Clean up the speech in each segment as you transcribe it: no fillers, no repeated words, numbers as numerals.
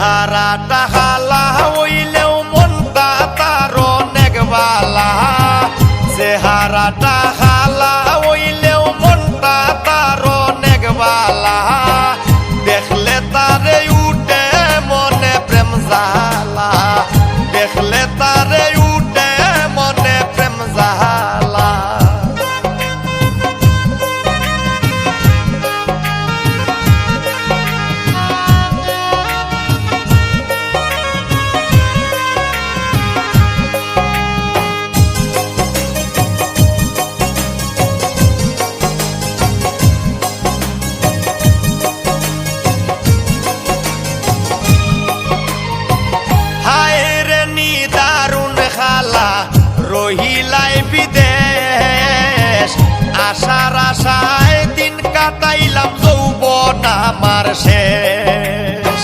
চেহারাটা হালা হইলেও মনটা তার অনেক বালা চেহারাটা হালা হইলেও মনটা তার অনেক বালা দেখলে তারে উঠে মনে প্রেম জালা দেখলে তারে উঠে মনে প্রেম জালা রহিলাই বিদেশ আশার আশায় দিন কাটাইলাম যৌবন আমার শেষ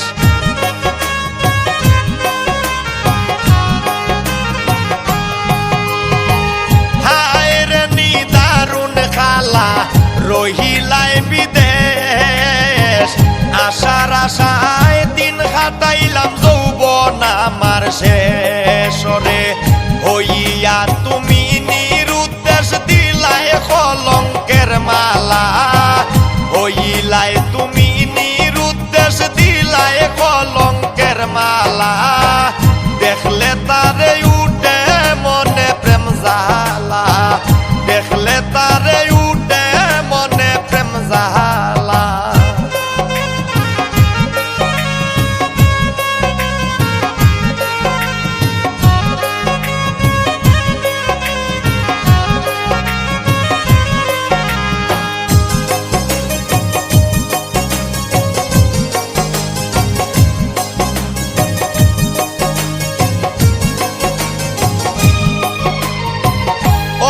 হায় রে নিদারুণ খালা রহিলাই বিদেশ আশার আশায় দিন কাটাইলাম যৌবন আমার শেষ রে হইয়া তুমি নিরুদ্দেশ দিলাই কলঙ্কের মালা হইলাই তুমি নিরুদ্দেশ দিলাই কলঙ্কের মালা দেখলে তারে উঠে মনে প্রেম জালা দেখলে তারে উঠে মনে প্রেম জালা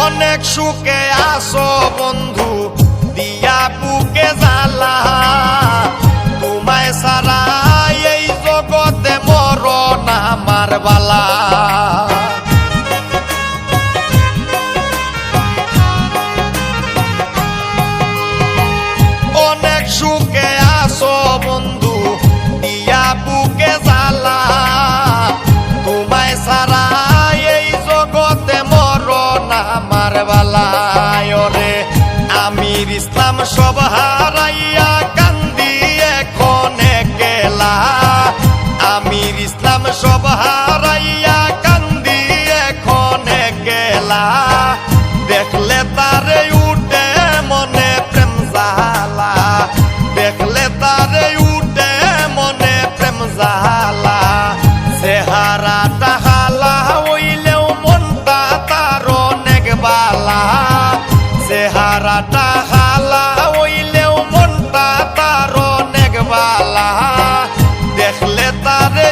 অনেক সুখে আসো বন্ধু দিয়া বুকে জ্বালা তোমায় সারা এই জগতে মরণ আমার বালা অনেক সুখে আসো বন্ধু দিয়া বুকে জ্বালা তোমায় সারা এই জগতে মরণ আমার বালায় রে আমির ইসলাম সব হারাইয়া কান্দি এখন একলা আমির ইসলাম সব হারাইয়া কান্দি এখন একলা দেখলে তারে উঠে মনে প্রেম জালা দেখলে তারে উঠে মনে প্রেম জালা চেহারাটা হালা হইলেও মনটা তার অনেক বালা চেহারাটা হালা হইলেও মনটা তার অনেক বালা দেখলে তারে